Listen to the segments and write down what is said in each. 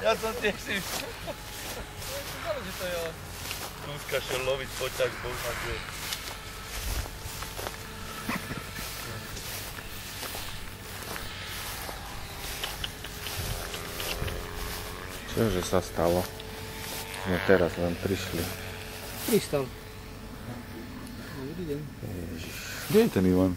Ja som tiež si... Skúska šel loviť poťak, Boh ma kde. Čože sa stalo? No teraz len prišli. Pristal. Dobrý deň. Ježiš. Kde je ten Ivan?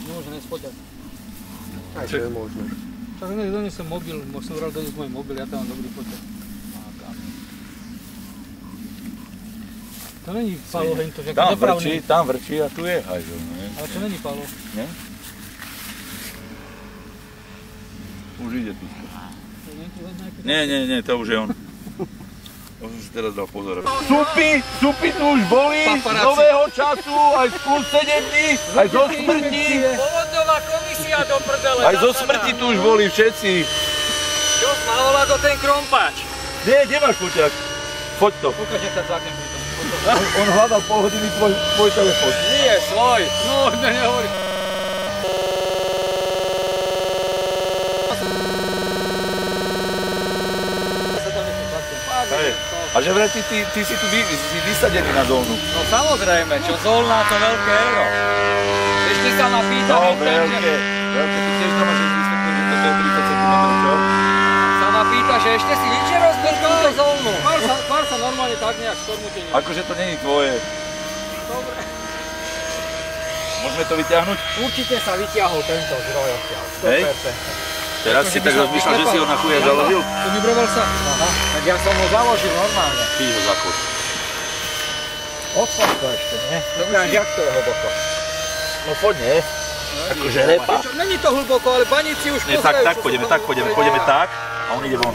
Nemôže nájsť poťak. Aj to je možné. Čak nech donesem mobil, som bral doniesť môj mobil, ja tam mám dobrý poťak. To není Palo hento, že ako dopravný. Tam vrčí a tu je hajzel, ne? Ale to není Palo. Ne? Už ide tu. Nie, to už je on. On si teraz dal pozor. Supy tu už boli z nového času, aj z plus 7 dní, aj zo smrti. Povodňová komisia do prdele. Aj zo smrti tu už boli všetci. Čo smahovala to ten krompáč? Kde máš poťak? Poď to. Ukáž, jak sa záknem pri tom. On hľadal pol hodiny tvoj telefón. Nie, svoj. No, nehovorí. A že vraj, ty si tu vysadený na zónu. No samozrejme, čo zolná to veľké euro. Ešte sa ma pýta, Veľké. Ty tiež doma, že vysvetlil, že toto je 30 cm, čo? sa ma pýta, že ešte si nič nerozbil túto zónu. Pár sa normálne tak nejak stormutenie. Akože to není tvoje. Dobre. Môžeme to vyťahnuť? Určite sa vyťahol tento zdroj odtiaľ, 100%. Teraz si tak rozmýšľal, že si ho na chuja založil? Vybroval sa. Aha, tak ja som ho založil normálne. Ty ho zakoč. Odpad to ešte, nie? Dokáž, jak to je hlboko? No poď, nie? Akože repa. Není to hlboko, ale baníci už Nie, pozerajú. tak pôjdeme tak a on ide von.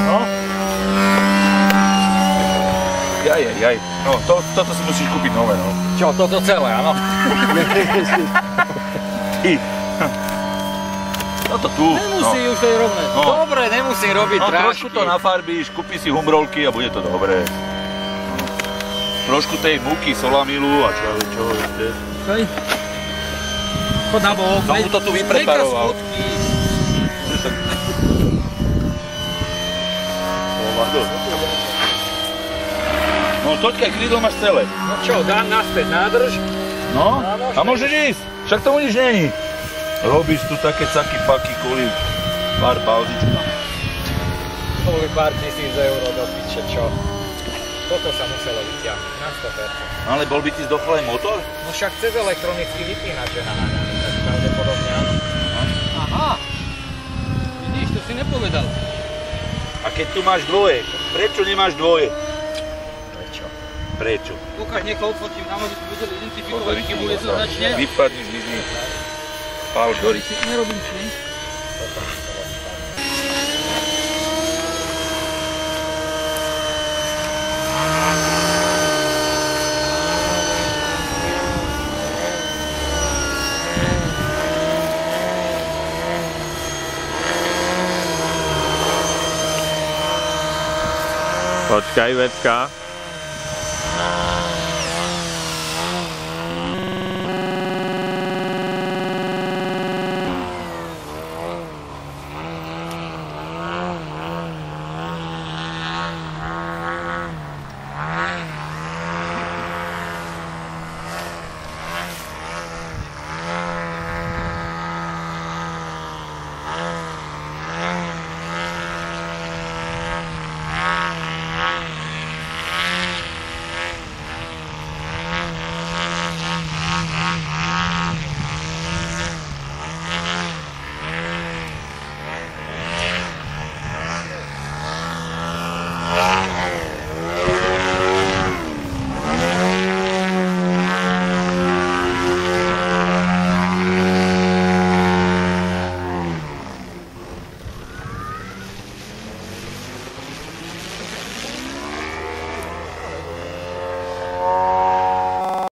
No. Jaj. No, toto si musíš kúpiť nové, no. Čo, toto celé, áno? Ty. No to tu. Nemusí, už to je rovné. No. Dobre, nemusím robiť No drážky. trošku to nafarbíš, kúpi si humrolky a bude to dobré. No. Trošku tej múky, solamilu a čo ešte. Hej. Chod na bok. No mu to tu vypreparoval. No toďka, krídlo máš celé. No čo, dám naspäť nádrž? No, a môžeš ísť, však tomu nič není. Robíš tu také caky, paky, kolík, pár balzička. To boli pár tisíc eur do piče, čo? Toto sa muselo vyťahnuť, na 100%. Ale bol by ti zdochlej motor? No však cez elektronický vypínač je naháňaný, tak pravdepodobne áno. Aha. Vidíš, to si nepovedal. A keď tu máš dvoje, prečo nemáš dvoje? Prečo? Ukáž, nech ho odfotím, nám aby sme vedeli identifikovať, keď bude značne. Vypadni z nimi. Pál gorí. Nerobím si. Počkaj, Vecka.